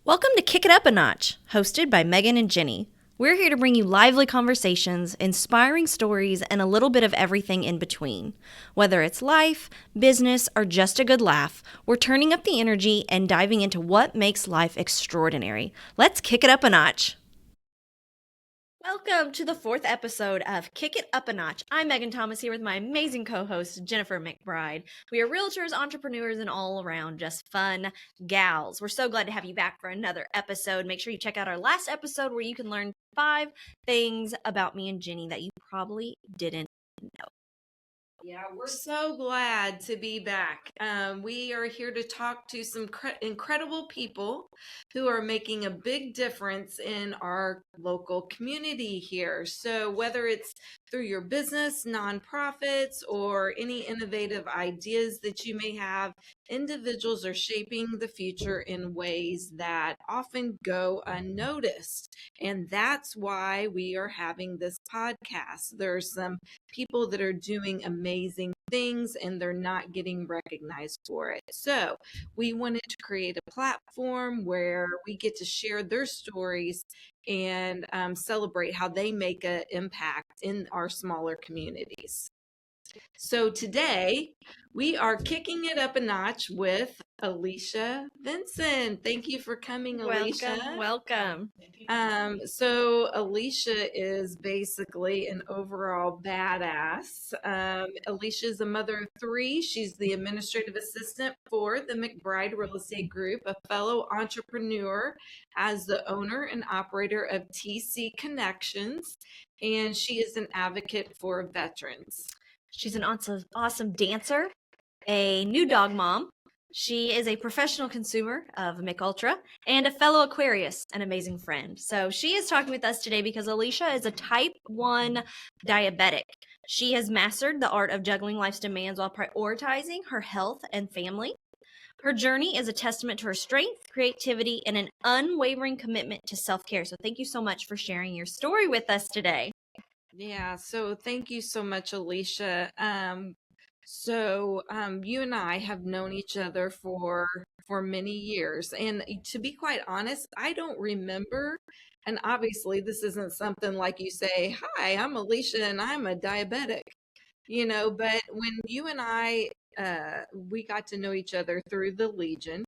Welcome to Kick It Up a Notch, hosted by Megan and Jenny. We're here to bring you lively conversations, inspiring stories, and a little bit of everything in between. Whether it's life, business, or just a good laugh, we're turning up the energy and diving into what makes life extraordinary. Let's kick it up a notch. Welcome to the fourth episode of Kick It Up a Notch. I'm Megan Thomas here with my amazing co-host, Jennifer McBride. We are realtors, entrepreneurs, and all around just fun gals. We're so glad to have you back for another episode. Make sure you check out our last episode where you can learn 5 things about me and Jenny that you probably didn't know. Yeah, we're so glad to be back. We are here to talk to some incredible people who are making a big difference in our local community here. So whether it's through your business, nonprofits, or any innovative ideas that you may have, individuals are shaping the future in ways that often go unnoticed. And that's why we are having this podcast. There are some people that are doing amazing things and they're not getting recognized for it. So we wanted to create a platform where we get to share their stories and celebrate how they make an impact in our smaller communities. So today we are kicking it up a notch with Alicia Venson. Thank you for coming, Alicia. Welcome. So Alicia is basically an overall badass. Alicia is a mother of 3. She's the administrative assistant for the McBride Real Estate Group, a fellow entrepreneur as the owner and operator of TC Connections, and she is an advocate for veterans. She's an awesome dancer, a new dog mom. She is a professional consumer of McUltra and a fellow Aquarius, an amazing friend. So she is talking with us today because Alicia is a type 1 diabetic. She has mastered the art of juggling life's demands while prioritizing her health and family. Her journey is a testament to her strength, creativity, and an unwavering commitment to self-care. So thank you so much for sharing your story with us today. Yeah, so thank you so much, Alicia. You and I have known each other for many years, and to be quite honest, I don't remember. And obviously, this isn't something like you say, "Hi, I'm Alicia, and I'm a diabetic," But when you and I, we got to know each other through the Legion,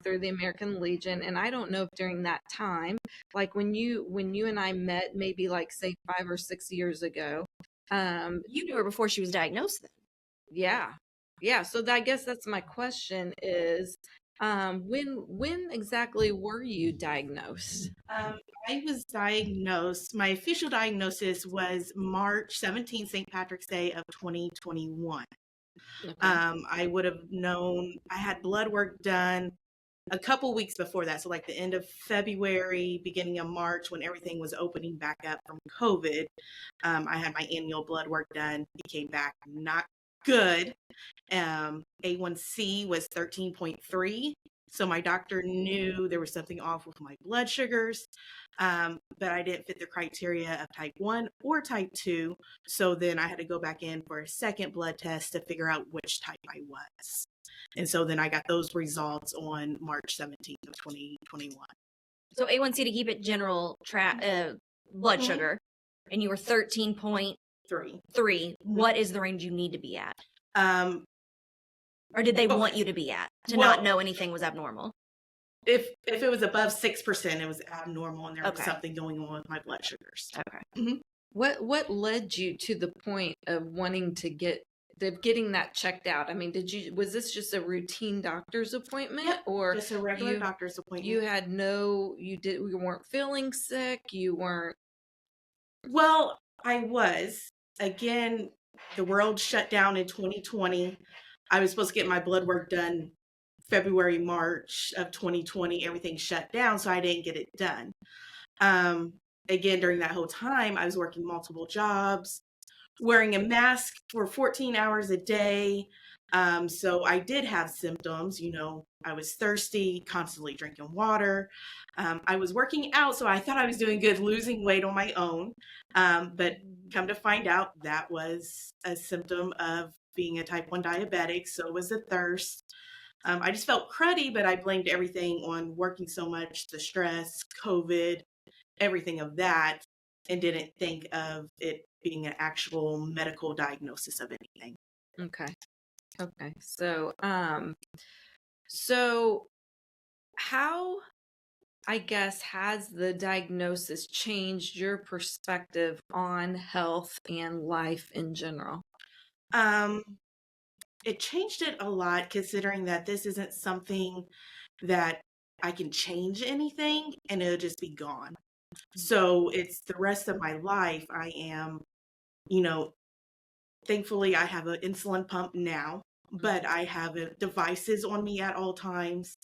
through the American Legion, and I don't know if during that time, like when you and I met, maybe like say 5 or 6 years ago. You knew her before she was diagnosed then. Yeah. So I guess that's my question is, when exactly were you diagnosed? I was diagnosed, my official diagnosis was March 17th, St. Patrick's Day of 2021. Okay. I would have known, I had blood work done a couple weeks before that. So like the end of February, beginning of March, when everything was opening back up from COVID, I had my annual blood work done. It came back not good. A1C was 13.3. So my doctor knew there was something off with my blood sugars, but I didn't fit the criteria of type 1 or type 2. So then I had to go back in for a second blood test to figure out which type I was. And so then I got those results on March 17th of 2021. So A1C, to keep it general, blood sugar, and you were 13.3. What is the range you need to be at? Or did they want you to be at to not know anything was abnormal? If it was above 6%, it was abnormal, and there was something going on with my blood sugars. Okay. Mm-hmm. What led you to the point of wanting to getting that checked out? I mean, was this just a routine doctor's appointment? Yep, or just a regular doctor's appointment? You weren't feeling sick, you weren't? Well, I was. Again, the world shut down in 2020. I was supposed to get my blood work done February, March of 2020. Everything shut down, so I didn't get it done. Again, during that whole time, I was working multiple jobs, wearing a mask for 14 hours a day. So I did have symptoms. I was thirsty, constantly drinking water. I was working out, so I thought I was doing good, losing weight on my own. But come to find out, that was a symptom of being a type 1 diabetic. So was the thirst. I just felt cruddy, but I blamed everything on working so much, the stress, COVID, everything of that, and didn't think of it being an actual medical diagnosis of anything. Okay. Okay. So how, I guess, has the diagnosis changed your perspective on health and life in general? Um, it changed it a lot considering that this isn't something that I can change anything and it'll just be gone. So it's the rest of my life. I am, you know, thankfully I have an insulin pump now, but I have devices on me at all times.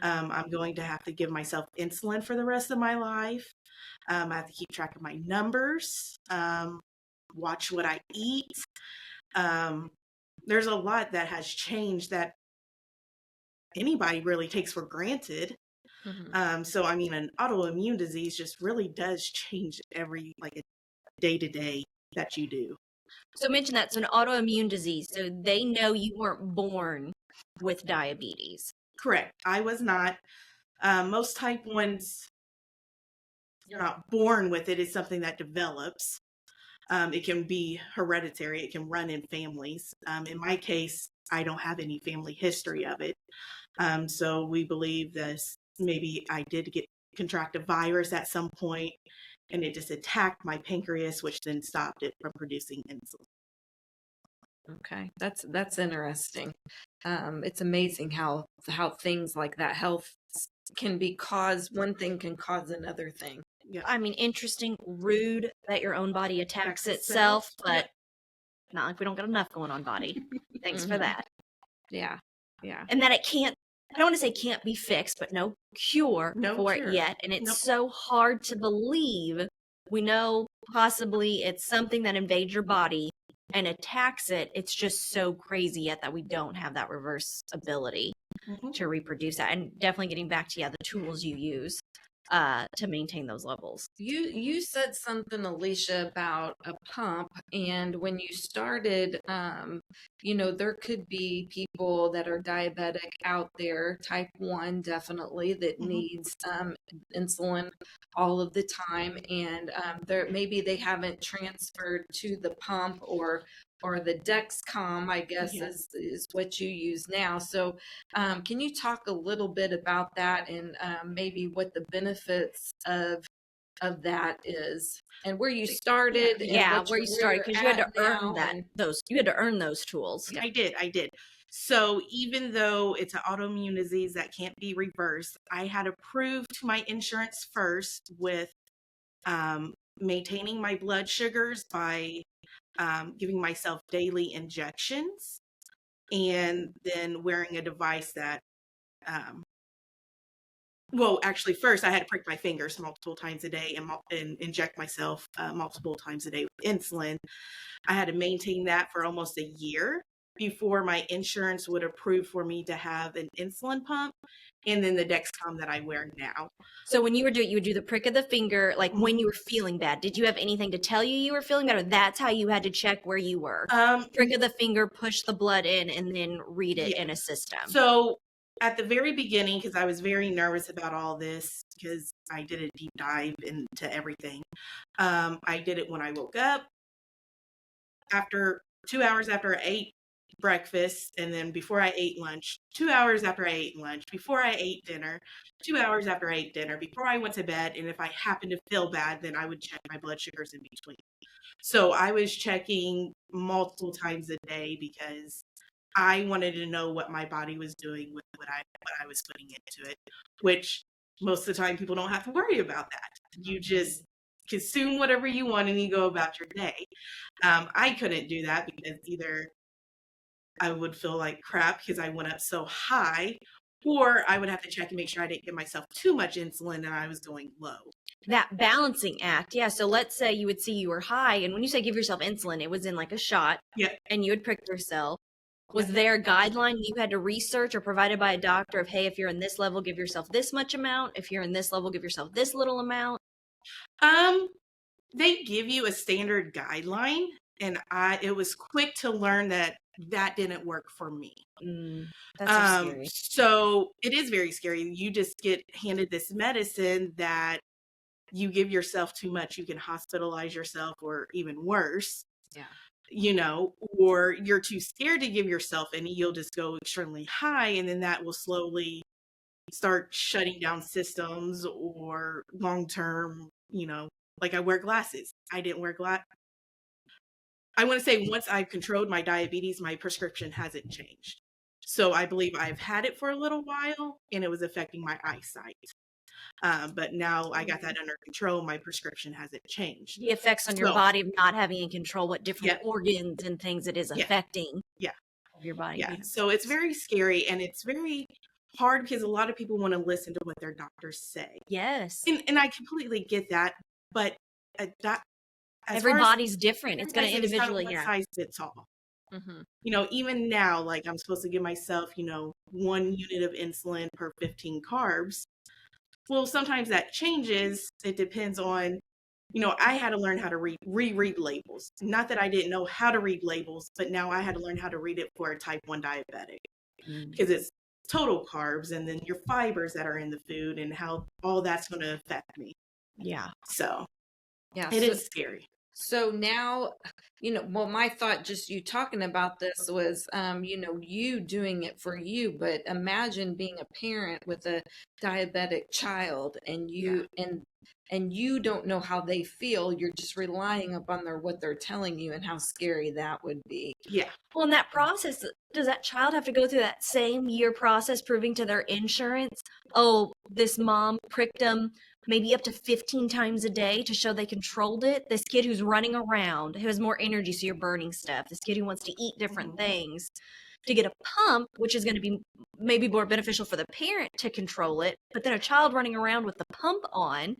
I'm going to have to give myself insulin for the rest of my life. I have to keep track of my numbers, watch what I eat. There's a lot that has changed that anybody really takes for granted. So, I mean, an autoimmune disease just really does change every, like, a day to day that you do. So mention that's an autoimmune disease. So they know you weren't born with diabetes. Correct. I was not. Most type 1s, you're not born with it. It's something that develops. It can be hereditary. It can run in families. In my case, I don't have any family history of it. So we believe that maybe I did contract a virus at some point, and it just attacked my pancreas, which then stopped it from producing insulin. Okay, that's interesting. It's amazing how things like that, health can be caused. One thing can cause another thing. Yeah. I mean, interesting, rude that your own body attacks itself, but not like we don't got enough going on, body. Thanks for that. Yeah. And that it can't, I don't want to say can't be fixed, but no cure for cure. it yet. And it's so hard to believe. We know possibly it's something that invades your body and attacks it. It's just so crazy yet that we don't have that reverse ability to reproduce that. And definitely getting back to the tools you use to maintain those levels. You said something, Alicia, about a pump, and when you started, there could be people that are diabetic out there, type 1 definitely, that needs insulin all of the time, and maybe they haven't transferred to the pump or the Dexcom, I guess, is what you use now. So can you talk a little bit about that and maybe what the benefits of that is and where you started? Where you started, because you had to earn you had to earn those tools. I did. So even though it's an autoimmune disease that can't be reversed, I had to prove to my insurance first with maintaining my blood sugars by giving myself daily injections, and then wearing a device that, actually first I had to prick my fingers multiple times a day and inject myself multiple times a day with insulin. I had to maintain that for almost a year before my insurance would approve for me to have an insulin pump, and then the Dexcom that I wear now. So when you would do the prick of the finger, like when you were feeling bad, did you have anything to tell you were feeling bad, or that's how you had to check where you were? Prick of the finger, push the blood in, and then read it in a system. So at the very beginning, because I was very nervous about all this, because I did a deep dive into everything, I did it when I woke up, after 2 hours after I ate breakfast, and then before I ate lunch, 2 hours after I ate lunch, before I ate dinner, 2 hours after I ate dinner, before I went to bed, and if I happened to feel bad, then I would check my blood sugars in between. So I was checking multiple times a day because I wanted to know what my body was doing with what I was putting into it, which most of the time people don't have to worry about that. You just consume whatever you want and you go about your day. I couldn't do that because either I would feel like crap because I went up so high, or I would have to check and make sure I didn't give myself too much insulin and I was going low. That balancing act. Yeah. So let's say you would see you were high, and when you say give yourself insulin, it was in like a shot. Yeah. And you would prick yourself. Was there a guideline you had to research or provided by a doctor of, hey, if you're in this level, give yourself this much amount. If you're in this level, give yourself this little amount? They give you a standard guideline, and it was quick to learn that that didn't work for me. That's so scary. So it is very scary. You just get handed this medicine that you give yourself too much, you can hospitalize yourself, or even worse. Yeah. Or you're too scared to give yourself any, you'll just go extremely high, and then that will slowly start shutting down systems or long term, like I wear glasses. I didn't wear I want to say once I've controlled my diabetes, my prescription hasn't changed. So I believe I've had it for a little while and it was affecting my eyesight. But now I got that under control. My prescription hasn't changed. The effects on your body of not having in control what different organs and things it is affecting your body. Yeah. So it's very scary, and it's very hard because a lot of people want to listen to what their doctors say. Yes. And I completely get that. But everybody's different. It's going to individually, one size fits all. Mm-hmm. Even now, like I'm supposed to give myself, 1 unit of insulin per 15 carbs. Well, sometimes that changes. It depends on, I had to learn how to reread labels. Not that I didn't know how to read labels, but now I had to learn how to read it for a type 1 diabetic because it's total carbs and then your fibers that are in the food and how all that's going to affect me. Yeah. So yeah, it is scary. So now, my thought just you talking about this was, you doing it for you, but imagine being a parent with a diabetic child and and you don't know how they feel. You're just relying upon what they're telling you and how scary that would be. Yeah. Well, in that process, does that child have to go through that same year process proving to their insurance, oh, this mom pricked them maybe up to 15 times a day to show they controlled it? This kid who's running around, who has more energy, so you're burning stuff. This kid who wants to eat different things. To get a pump, which is going to be maybe more beneficial for the parent to control it, but then a child running around with the pump on,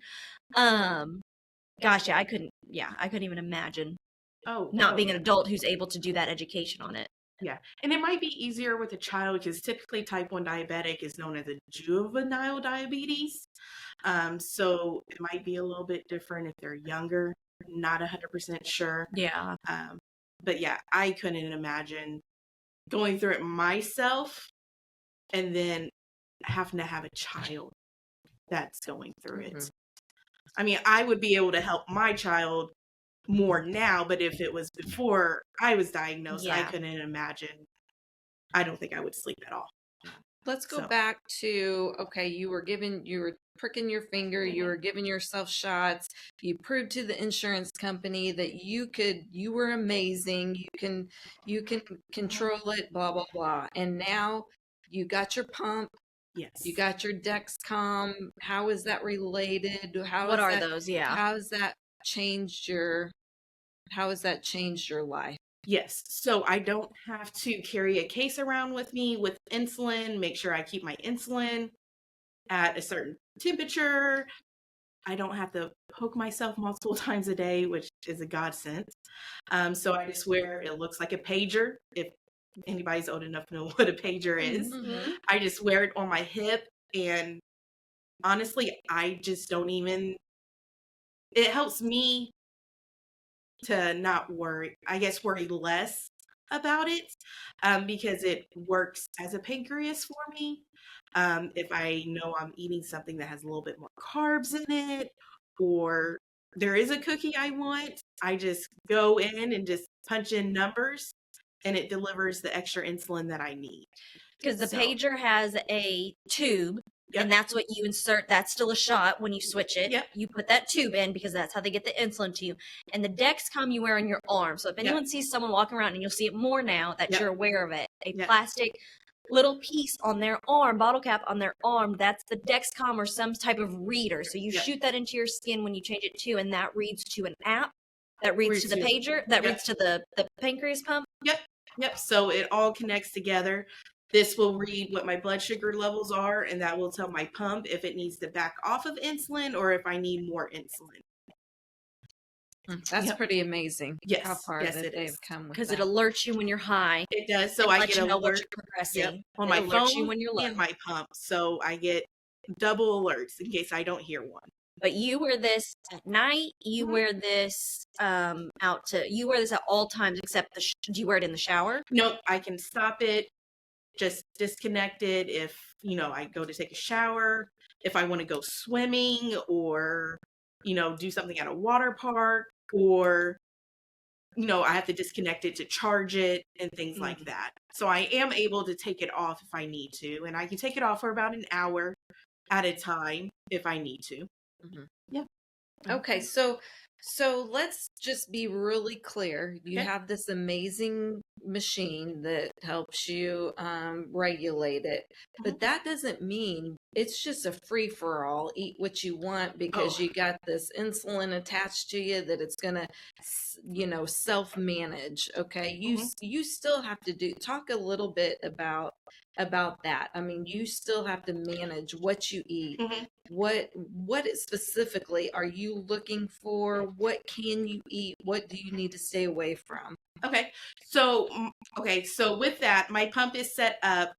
gosh, I couldn't even imagine being an adult who's able to do that education on it. Yeah. And it might be easier with a child because typically type 1 diabetic is known as a juvenile diabetes. So it might be a little bit different if they're younger, not 100% sure. Yeah. But yeah, I couldn't imagine going through it myself and then having to have a child that's going through it. I mean, I would be able to help my child more now, but if it was before I was diagnosed, I couldn't imagine. I don't think I would sleep at all. Let's go back to, okay, you were pricking your finger, you were giving yourself shots, you proved to the insurance company that you were amazing, you can control it, blah, blah, blah. And now you got your pump. Yes. You got your Dexcom. How is that related? What are those? Yeah. How has that changed your life? Yes. So I don't have to carry a case around with me with insulin, make sure I keep my insulin at a certain temperature. I don't have to poke myself multiple times a day, which is a godsend. So I just wear, it looks like a pager. If anybody's old enough to know what a pager is, I just wear it on my hip. And honestly, I just don't even, it helps me to not worry less about it, because it works as a pancreas for me. If I know I'm eating something that has a little bit more carbs in it, or there is a cookie I want, I just go in and just punch in numbers and it delivers the extra insulin that I need. Because the pager has a tube. Yep. And that's what you insert. That's still a shot when you switch it. Yep. You put that tube in because that's how they get the insulin to you. And the Dexcom you wear on your arm. So if anyone sees someone walking around, and you'll see it more now that you're aware of it, a plastic little piece on their arm, bottle cap on their arm, that's the Dexcom or some type of reader. So you shoot that into your skin when you change it to, and that reads to an app, that reads to the pager, that reads to the pancreas pump. Yep. So it all connects together. This will read what my blood sugar levels are, and that will tell my pump if it needs to back off of insulin or if I need more insulin. That's pretty amazing. Yes. How far they've come with because it alerts you when you're high. It does. So I get an alert progressing on my phone and my pump. So I get double alerts in case I don't hear one. But you wear this at night. You wear this you wear this at all times except do you wear it in the shower? Nope, I can stop it, just disconnect it if, I go to take a shower, if I want to go swimming or, do something at a water park or, I have to disconnect it to charge it and things like that. So I am able to take it off if I need to, and I can take it off for about an hour at a time if I need to. Yeah. Okay, so let's just be really clear. You Okay. have this amazing machine that helps you regulate it, but that doesn't mean it's just a free for all. Eat what you want because you got this insulin attached to you that it's gonna, self manage. Okay, you still have to talk a little bit about that. I mean, you still have to manage what you eat. What specifically are you looking for? What can you eat? What do you need to stay away from? Okay. So with that, my pump is set up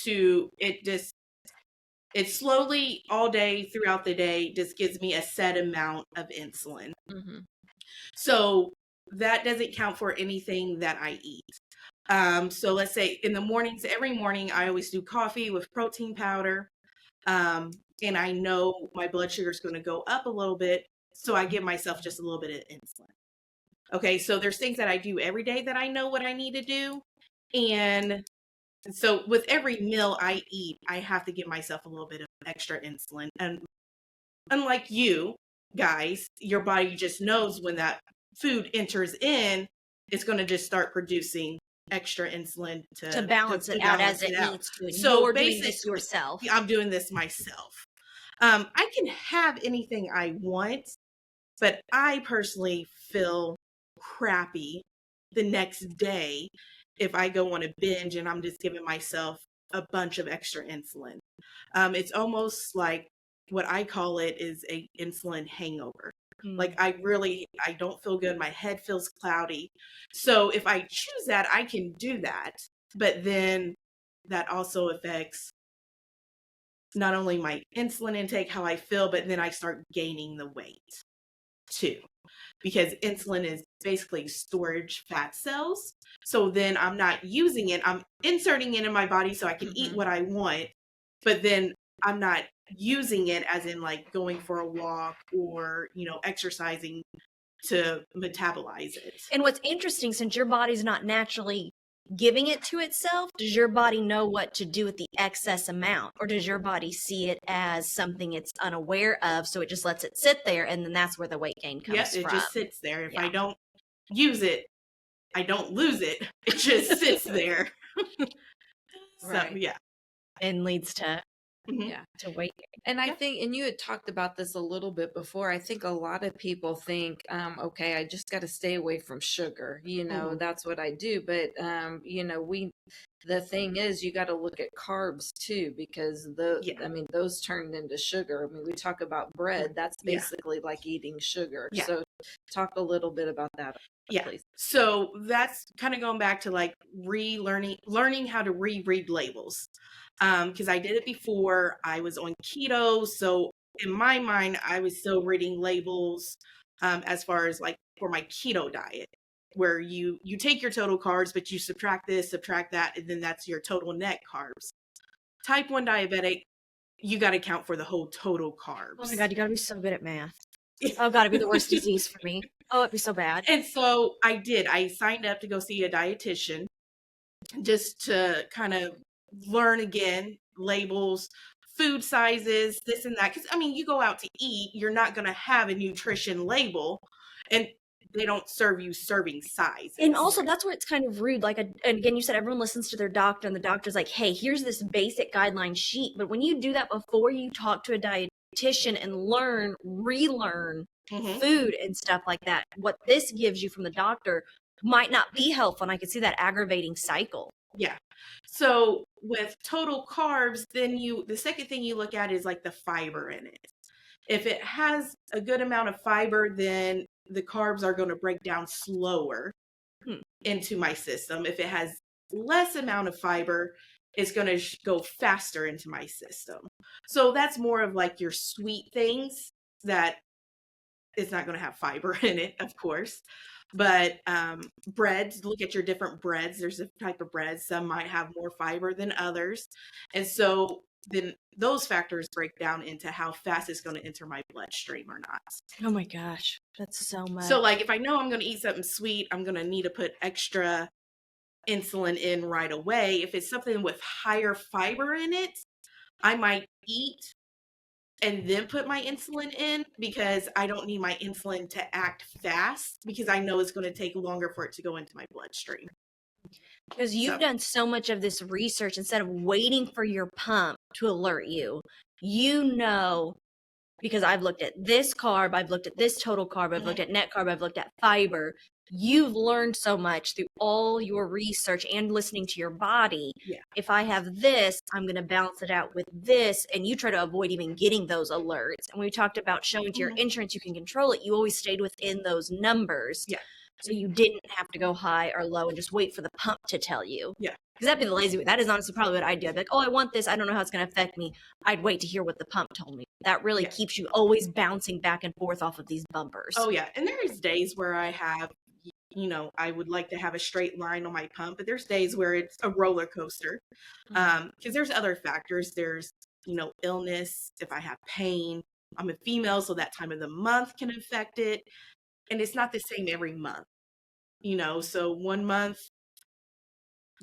to it slowly all day throughout the day just gives me a set amount of insulin. So that doesn't count for anything that I eat. So let's say in the mornings, every morning I always do coffee with protein powder. And I know my blood sugar is going to go up a little bit. So I give myself just a little bit of insulin. Okay. So there's things that I do every day that I know what I need to do. And so with every meal I eat, I have to give myself a little bit of extra insulin. And unlike you guys, your body just knows when that food enters in, it's going to just start producing extra insulin to balance it out as it needs to. So you're doing this yourself. I'm doing this myself. I can have anything I want, but I personally feel crappy the next day if I go on a binge and I'm just giving myself a bunch of extra insulin. It's almost like what I call it is a insulin hangover. Like I don't feel good. My head feels cloudy. So if I choose that, I can do that. But then that also affects not only my insulin intake, how I feel, but then I start gaining the weight too. Because insulin is basically storage fat cells. So then I'm not using it. I'm inserting it in my body so I can eat what I want. But then I'm not using it as in like going for a walk or, exercising to metabolize it. And what's interesting, since your body's not naturally giving it to itself, does your body know what to do with the excess amount? Or does your body see it as something it's unaware of, so it just lets it sit there, and then that's where the weight gain comes from? It just sits there. If I don't use it, I don't lose it. It just sits there. And leads to to weight gain. And I think, and you had talked about this a little bit before, I think a lot of people think, okay, I just got to stay away from sugar, that's what I do. But, the thing is, you got to look at carbs too, because those turned into sugar. I mean, we talk about bread, that's basically like eating sugar. So talk a little bit about that. Please. So that's kind of going back to like learning how to reread labels. Because I did it before. I was on keto. So in my mind, I was still reading labels as far as like for my keto diet, where you take your total carbs, but you subtract this, subtract that, and then that's your total net carbs. Type 1 diabetic, you got to count for the whole total carbs. Oh my God, you got to be so good at math. Oh God, it'd be the worst disease for me. Oh, it'd be so bad. And so I did. I signed up to go see a dietitian just to kind of learn again, labels, food sizes, this and that. Because, you go out to eat, you're not going to have a nutrition label. And they don't serve you serving size. And also, that's where it's kind of rude. Like, and again, you said everyone listens to their doctor, and the doctor's like, hey, here's this basic guideline sheet. But when you do that before you talk to a dietitian and relearn food and stuff like that, what this gives you from the doctor might not be helpful. And I could see that aggravating cycle. Yeah. So with total carbs, then the second thing you look at is like the fiber in it. If it has a good amount of fiber, then the carbs are going to break down slower into my system. If it has less amount of fiber, it's going to go faster into my system. So that's more of like your sweet things that it's not going to have fiber in it, of course. But breads, look at your different breads. There's a type of bread. Some might have more fiber than others. And so then those factors break down into how fast it's going to enter my bloodstream or not. Oh my gosh, that's so much. So like if I know I'm going to eat something sweet, I'm going to need to put extra insulin in right away. If it's something with higher fiber in it, I might eat and then put my insulin in because I don't need my insulin to act fast because I know it's going to take longer for it to go into my bloodstream. Because you've done so much of this research, instead of waiting for your pump to alert you, because I've looked at this carb, I've looked at this total carb, I've looked at net carb, I've looked at fiber. You've learned so much through all your research and listening to your body. Yeah. If I have this, I'm going to balance it out with this. And you try to avoid even getting those alerts. And we talked about showing to your insurance you can control it. You always stayed within those numbers. Yeah. So you didn't have to go high or low and just wait for the pump to tell you. Yeah. Because that'd be the lazy way. That is honestly probably what I'd do. I'd be like, oh, I want this. I don't know how it's going to affect me. I'd wait to hear what the pump told me. That really keeps you always bouncing back and forth off of these bumpers. Oh, yeah. And there's days where I have, I would like to have a straight line on my pump, but there's days where it's a roller coaster. Because there's other factors. There's, illness, if I have pain. I'm a female, so that time of the month can affect it. And it's not the same every month. So 1 month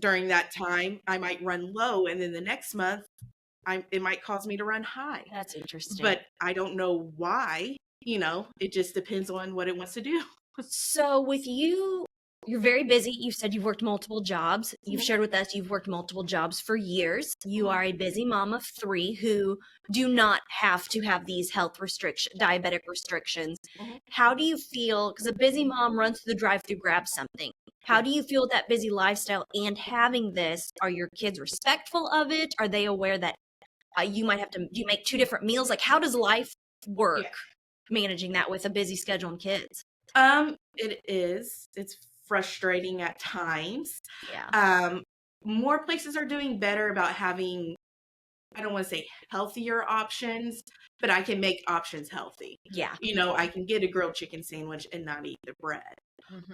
during that time, I might run low, and then the next month, it might cause me to run high. That's interesting. But I don't know why. It just depends on what it wants to do. So with you, you're very busy. You said you've worked multiple jobs. You've shared with us you've worked multiple jobs for years. You are a busy mom of 3 who do not have to have these diabetic restrictions. How do you feel, because a busy mom runs through the drive-thru, grabs something. How do you feel with that busy lifestyle and having this? Are your kids respectful of it? Are they aware that you might have to, do you make 2 different meals? Like, how does life work managing that with a busy schedule and kids? It's frustrating at times. Yeah. More places are doing better about having, I don't want to say healthier options, but I can make options healthy. Yeah. I can get a grilled chicken sandwich and not eat the bread.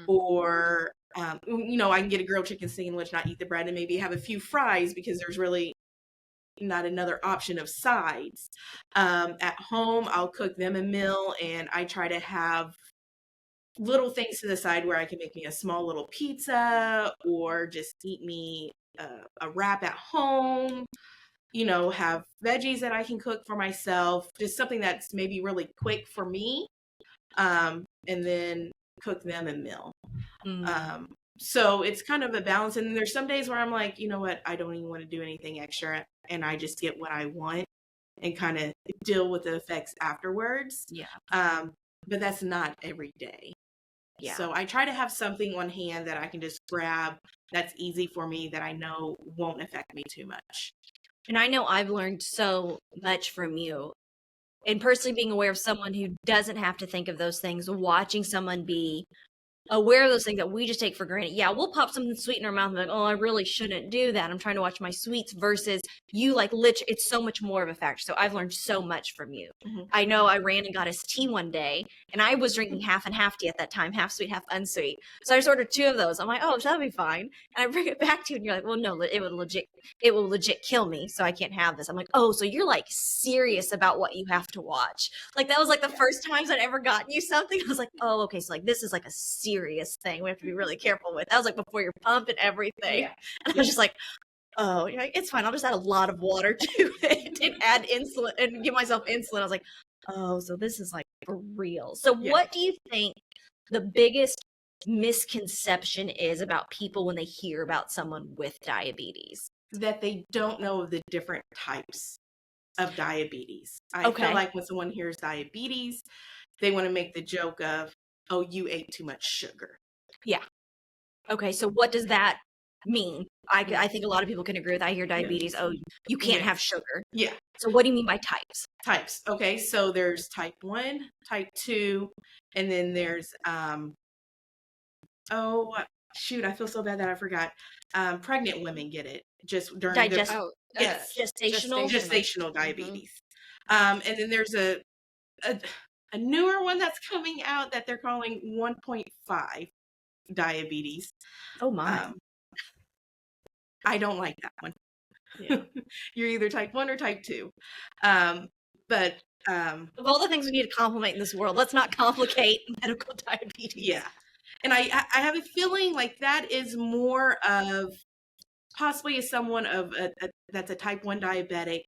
Or, I can get a grilled chicken sandwich, not eat the bread, and maybe have a few fries because there's really not another option of sides. At home, I'll cook them a meal, and I try to have little things to the side where I can make me a small little pizza or just eat me a wrap at home, have veggies that I can cook for myself, just something that's maybe really quick for me, and then cook them a meal. So it's kind of a balance. And there's some days where I'm like, you know what, I don't even want to do anything extra, and I just get what I want and kind of deal with the effects afterwards. Yeah. But that's not every day. Yeah. So I try to have something on hand that I can just grab that's easy for me that I know won't affect me too much. And I know I've learned so much from you. And personally being aware of someone who doesn't have to think of those things, watching someone be aware of those things that we just take for granted. Yeah, we'll pop something sweet in our mouth and be like, oh, I really shouldn't do that. I'm trying to watch my sweets versus you, like, literally, it's so much more of a factor. So I've learned so much from you. I know I ran and got us tea one day, and I was drinking half and half tea at that time, half sweet, half unsweet. So I just ordered 2 of those. I'm like, oh, that'll be fine. And I bring it back to you, and you're like, well, no, it will legit kill me, so I can't have this. I'm like, oh, so you're like serious about what you have to watch. Like, that was like the first times I'd ever gotten you something. I was like, oh, okay, so like this is like a serious thing we have to be really careful with. That was like before your pump and everything. And I was just like, oh, you're like, it's fine. I'll just add a lot of water to it and add insulin and give myself insulin. I was like, oh, so this is like for real. So what do you think the biggest misconception is about people when they hear about someone with diabetes? That they don't know the different types of diabetes. I feel like when someone hears diabetes, they want to make the joke of, oh, you ate too much sugar. Yeah. Okay, so what does that mean? I think a lot of people can agree with, I hear diabetes, oh, you can't have sugar. Yeah. So what do you mean by types? Types. Okay, so there's type 1, type 2, and then there's, oh, shoot, I feel so bad that I forgot. Pregnant women get it just during gestational diabetes. And then there's a newer one that's coming out that they're calling 1.5 diabetes. Oh my. I don't like that one. Yeah. You're either type 1 or type 2. But Of all the things we need to complicate in this world, let's not complicate medical diabetes. yeah. And I have a feeling like that is more of possibly as someone of that's a type 1 diabetic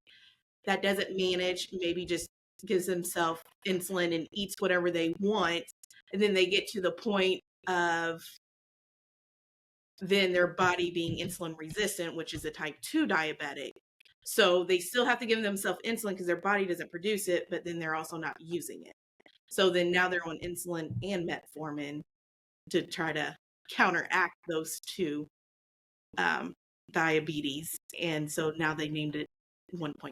that doesn't manage, maybe just gives themselves insulin and eats whatever they want. And then they get to the point of then their body being insulin resistant, which is a type 2 diabetic. So they still have to give themselves insulin because their body doesn't produce it, but then they're also not using it. So then now they're on insulin and metformin to try to counteract those two diabetes. And so now they named it 1.5.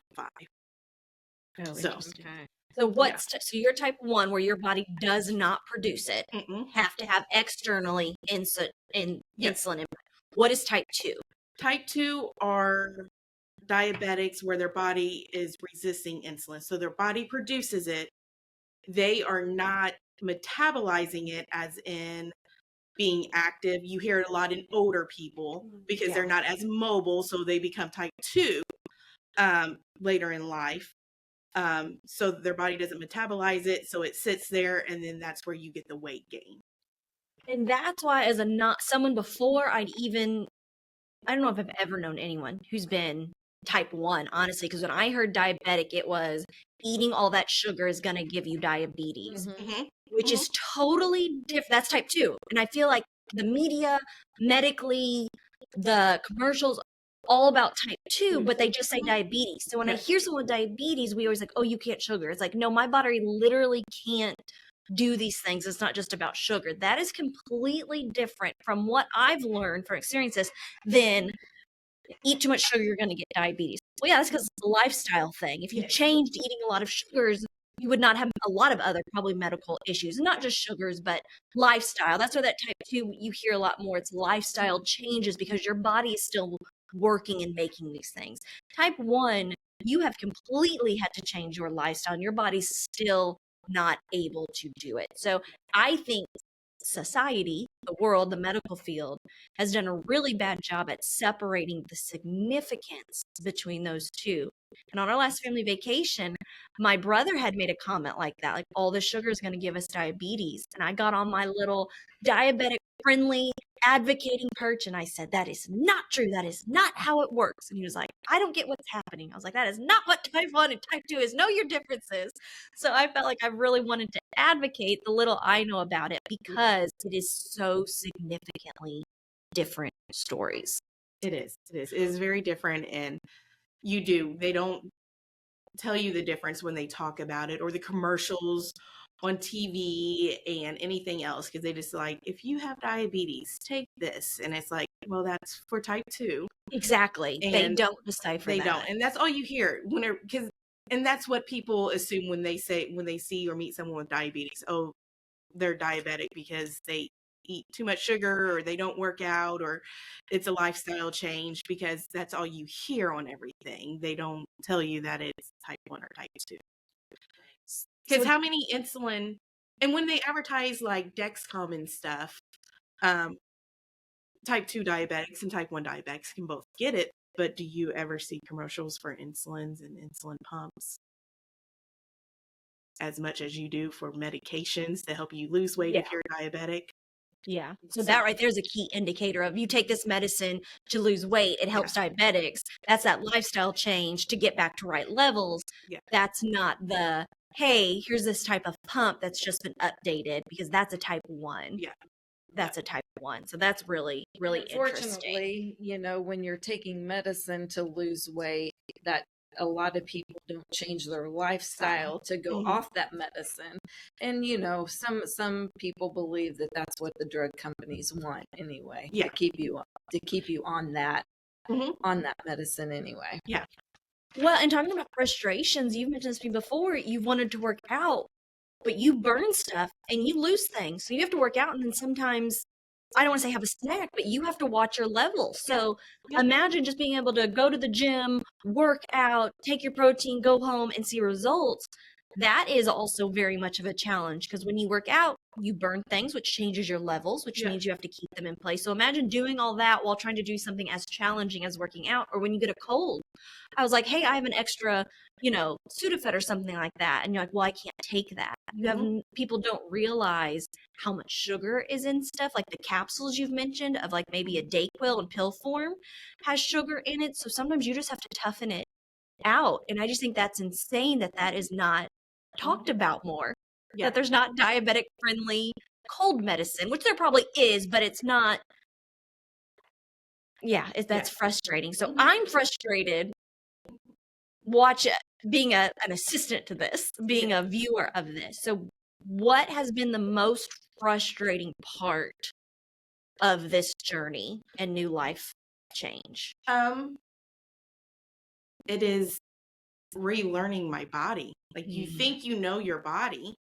Oh, So, interesting. So what's so you're type 1 where your body does not produce it, have to have externally insulin input. What is type 2? Type 2 are diabetics where their body is resisting insulin. So their body produces it. They are not metabolizing it as in being active. You hear it a lot in older people because they're not as mobile. So they become type 2 later in life. So their body doesn't metabolize it. So it sits there and then that's where you get the weight gain. And that's why as someone before I don't know if I've ever known anyone who's been type 1, honestly, because when I heard diabetic, it was eating all that sugar is going to give you diabetes, which is totally different. That's type 2. And I feel like the media, medically, the commercials, all about type 2, but they just say diabetes. So when I hear someone with diabetes, we always like, oh, you can't sugar. It's like, no, my body literally can't do these things. It's not just about sugar. That is completely different from what I've learned from experiences than eat too much sugar, you're going to get diabetes. Well, yeah, that's because it's a lifestyle thing. If you changed eating a lot of sugars, you would not have a lot of other probably medical issues, not just sugars, but lifestyle. That's why that type 2, you hear a lot more. It's lifestyle changes because your body is still working and making these things. Type 1, you have completely had to change your lifestyle and your body's still not able to do it. So I think society, the world, the medical field has done a really bad job at separating the significance between those two. And on our last family vacation, my brother had made a comment like that, like all the sugar is going to give us diabetes. And I got on my little diabetic friendly advocating perch and I said, that is not true. That is not how it works. And he was like, I don't get what's happening. I was like, that is not what type 1 and type 2 is. Know your differences. So I felt like I really wanted to advocate the little I know about it because it is so significantly different stories. It is. It is very different. And they don't tell you the difference when they talk about it or the commercials on TV and anything else because they just like, if you have diabetes, take this. And it's like, well, that's for type 2. Exactly. And they don't decipher that. They don't. And that's all you hear and that's what people assume when they see or meet someone with diabetes. Oh, they're diabetic because they eat too much sugar or they don't work out or it's a lifestyle change because that's all you hear on everything. They don't tell you that it's type 1 or type 2. Because how many insulin, and when they advertise like Dexcom and stuff, type 2 diabetics and type 1 diabetics can both get it, but do you ever see commercials for insulins and insulin pumps as much as you do for medications to help you lose weight if you're diabetic? Yeah. So that right there is a key indicator of you take this medicine to lose weight. It helps diabetics. That's that lifestyle change to get back to right levels. Yeah. That's not the, hey, here's this type of pump that's just been updated because that's a type 1. Yeah. That's a type 1. So that's really, really interesting. Unfortunately, when you're taking medicine to lose weight, that a lot of people don't change their lifestyle to go off that medicine. And, some people believe that that's what the drug companies want anyway, to keep you on that, on that medicine anyway. Yeah. Well, and talking about frustrations, you've mentioned this to me before, you've wanted to work out, but you burn stuff and you lose things. So you have to work out and then sometimes, I don't want to say have a snack, but you have to watch your levels. So imagine just being able to go to the gym, work out, take your protein, go home and see results. that is also very much of a challenge because when you work out, you burn things, which changes your levels, which means you have to keep them in place. So imagine doing all that while trying to do something as challenging as working out. Or when you get a cold, I was like, hey, I have an extra, Sudafed or something like that. And you're like, well, I can't take that. People don't realize how much sugar is in stuff. Like the capsules you've mentioned of like maybe a Dayquil in pill form has sugar in it. So sometimes you just have to toughen it out. And I just think that's insane that is not talked about more. That there's not diabetic friendly cold medicine, which there probably is, but it's not. That's frustrating. So I'm frustrated being an assistant to this, being a viewer of this. So what has been the most frustrating part of this journey and new life change? It is relearning my body. Like you think you know your body.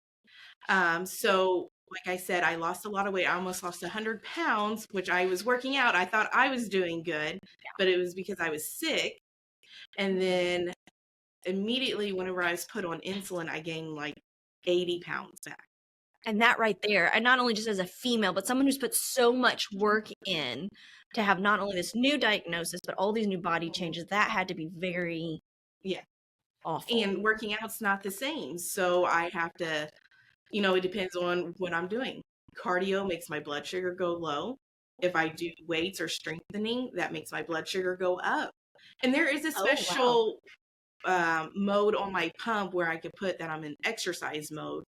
So like I said, I lost a lot of weight. I almost lost 100 pounds, which I was working out. I thought I was doing good, but it was because I was sick. And then immediately whenever I was put on insulin, I gained like 80 pounds back. And that right there, and not only just as a female, but someone who's put so much work in to have not only this new diagnosis, but all these new body changes, that had to be very awful. And working out's not the same. So I have to, it depends on what I'm doing. Cardio makes my blood sugar go low. If I do weights or strengthening, that makes my blood sugar go up. And there is a special mode on my pump where I could put that I'm in exercise mode.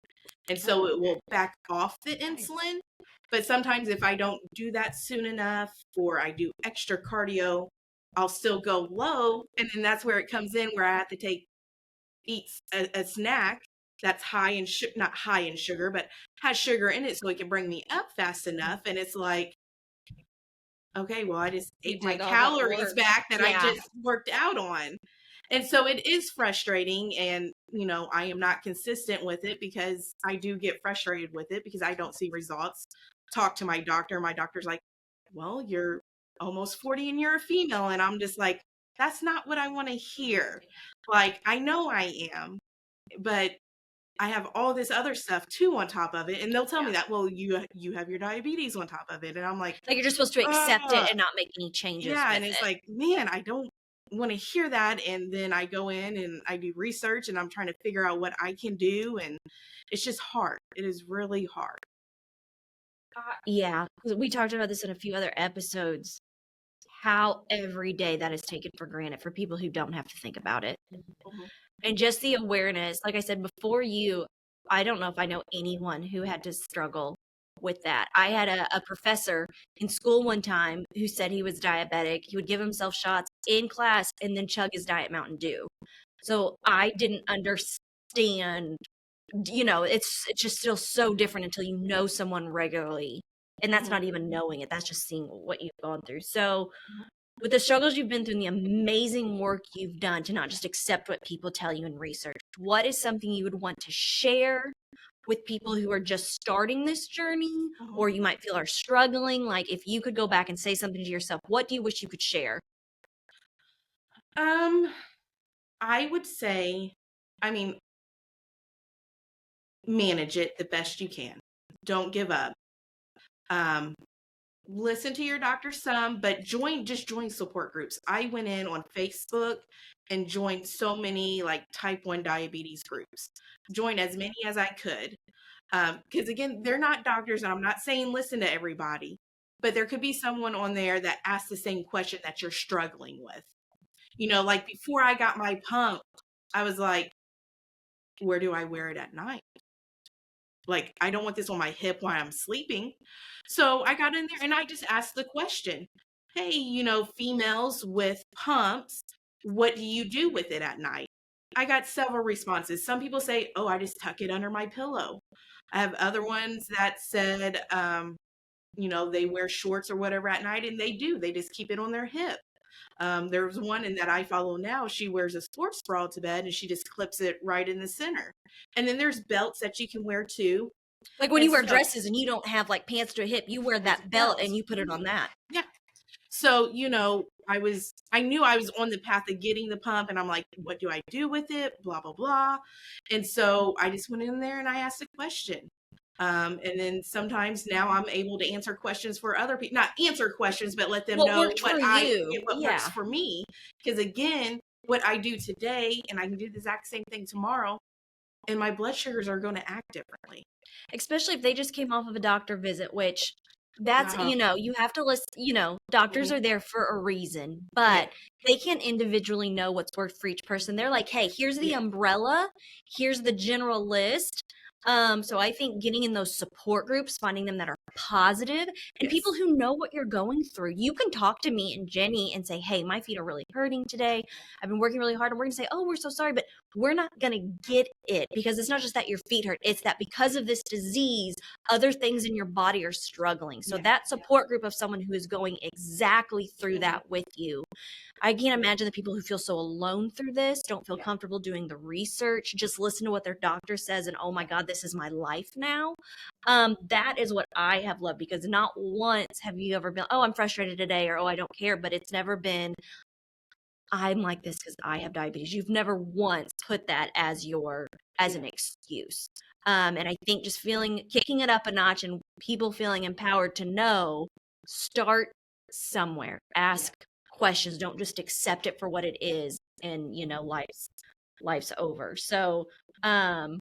And so it will back off the insulin. But sometimes if I don't do that soon enough or I do extra cardio, I'll still go low. And then that's where it comes in where I have to eat a snack that's not high in sugar, but has sugar in it so it can bring me up fast enough. And it's like, okay, well, I just ate my calories back that I just worked out on. And so it is frustrating. And, I am not consistent with it because I do get frustrated with it because I don't see results. Talk to my doctor. My doctor's like, well, you're almost 40 and you're a female. And I'm just like, that's not what I want to hear. Like, I know I am, but I have all this other stuff too on top of it. And they'll tell me that, well, you have your diabetes on top of it. And I'm like you're just supposed to accept it and not make any changes. Yeah. And it's like, man, I don't want to hear that. And then I go in and I do research and I'm trying to figure out what I can do. And it's just hard. It is really hard. We talked about this in a few other episodes, how every day that is taken for granted for people who don't have to think about it. And just the awareness, like I said before I don't know if I know anyone who had to struggle with that. I had a professor in school one time who said he was diabetic. He would give himself shots in class and then chug his Diet Mountain Dew. So I didn't understand, it's just still so different until you know someone regularly. And that's not even knowing it. That's just seeing what you've gone through. So with the struggles you've been through and the amazing work you've done to not just accept what people tell you in research, what is something you would want to share with people who are just starting this journey or you might feel are struggling? Like if you could go back and say something to yourself, what do you wish you could share? I would say, manage it the best you can. Don't give up. Listen to your doctor some, but join support groups. I went in on Facebook and joined so many like type 1 diabetes groups. Joined as many as I could. Because again, they're not doctors, and I'm not saying listen to everybody, but there could be someone on there that asks the same question that you're struggling with. Like before I got my pump, I was like, where do I wear it at night? Like, I don't want this on my hip while I'm sleeping. So I got in there and I just asked the question, hey, females with pumps, what do you do with it at night? I got several responses. Some people say, oh, I just tuck it under my pillow. I have other ones that said, they wear shorts or whatever at night, and they do. They just keep it on their hip. There's one that I follow now. She wears a sports bra to bed and she just clips it right in the center. And then there's belts that you can wear too. Like when you wear dresses and you don't have like pants to a hip, you wear that belt and you put it on that. Yeah. So, I knew I was on the path of getting the pump, and I'm like, what do I do with it? Blah, blah, blah. And so I just went in there and I asked a question. And then sometimes now I'm able to answer questions for other people, not answer questions, but let them What know worked for you. what Yeah. works for me. Because again, what I do today, and I can do the exact same thing tomorrow, and my blood sugars are going to act differently. Especially if they just came off of a doctor visit, which that's, you have to list, doctors are there for a reason, but they can't individually know what's worked for each person. They're like, hey, here's the umbrella, here's the general list. So I think getting in those support groups, finding them that are positive and people who know what you're going through. You can talk to me and Jenny and say, hey, my feet are really hurting today. I've been working really hard. And we're going to say, oh, we're so sorry, but we're not going to get it, because it's not just that your feet hurt. It's that because of this disease, other things in your body are struggling. So that support group of someone who is going exactly through that with you. I can't imagine the people who feel so alone through this, don't feel comfortable doing the research, just listen to what their doctor says and, oh my God, this is my life now. That is what I have loved, because not once have you ever been, oh, I'm frustrated today, or, oh, I don't care, but it's never been, I'm like this because I have diabetes. You've never once put that as an excuse. And I think just kicking it up a notch and people feeling empowered to know, start somewhere, ask questions, don't just accept it for what it is, and life's over. So I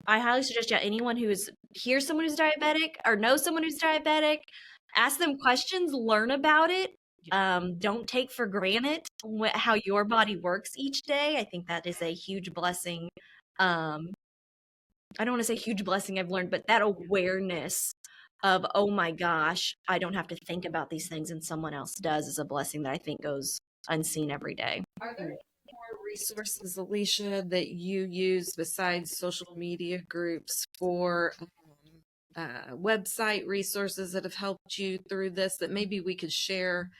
highly suggest anyone who hears someone who's diabetic or knows someone who's diabetic, ask them questions, learn about it. Don't take for granted how your body works each day. I think that is a huge blessing. I don't want to say huge blessing I've learned, but that awareness of, oh my gosh, I don't have to think about these things and someone else does, is a blessing that I think goes unseen every day. Are there more resources, Alicia, that you use besides social media groups for website resources that have helped you through this that maybe we could share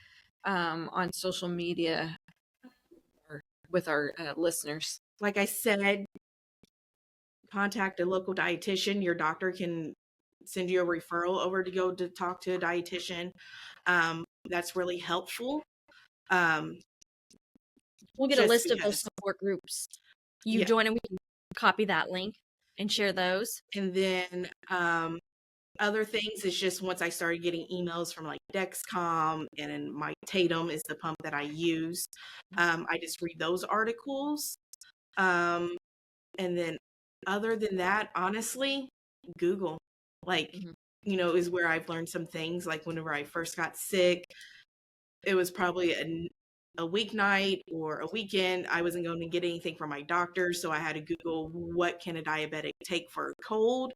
on social media or with our listeners? Like I said, contact a local dietitian. Your doctor can send you a referral over to go to talk to a dietitian. That's really helpful. We'll get a list of those support groups you join, and we can copy that link and share those. And then other things is just once I started getting emails from like Dexcom, and then my Tatum is the pump that I use. I just read those articles. And then other than that, honestly, Google, is where I've learned some things. Like whenever I first got sick, it was probably a weeknight or a weekend. I wasn't going to get anything from my doctor, so I had to Google, what can a diabetic take for a cold,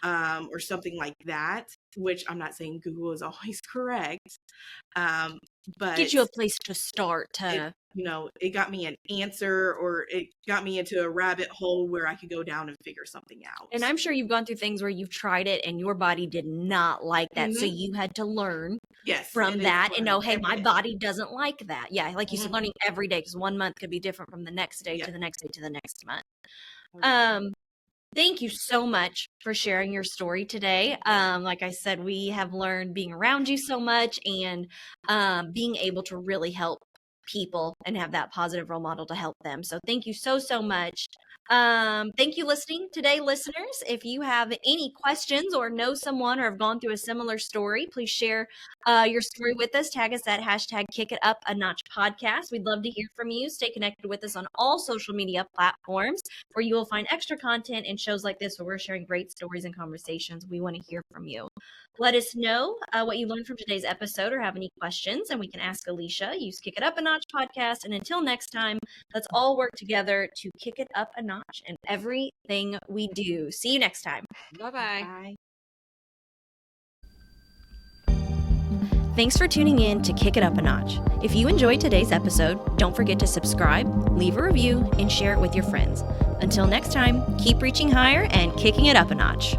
or something like that, which I'm not saying Google is always correct, but get you a place to start it got me an answer, or it got me into a rabbit hole where I could go down and figure something out. And I'm sure you've gone through things where you've tried it and your body did not like that. So you had to learn from that and know, hey, my body doesn't like that. Yeah. Like you said, learning every day, because 1 month could be different from the next day to the next day to the next month. Thank you so much for sharing your story today. Like I said, we have learned being around you so much, and being able to really help people and have that positive role model to help them. So thank you so much. Thank you listening today, listeners. If you have any questions or know someone or have gone through a similar story, please share your story with us. Tag us at #KickItUpANotchPodcast. We'd love to hear from you. Stay connected with us on all social media platforms, where you will find extra content and shows like this where we're sharing great stories and conversations. We want to hear from you. Let us know what you learned from today's episode or have any questions, and we can ask Alicia. Use Kick It Up a Notch Podcast. And until next time, let's all work together to kick it up a notch in everything we do. See you next time. Bye-bye. Bye. Thanks for tuning in to Kick It Up a Notch. If you enjoyed today's episode, don't forget to subscribe, leave a review, and share it with your friends. Until next time, keep reaching higher and kicking it up a notch.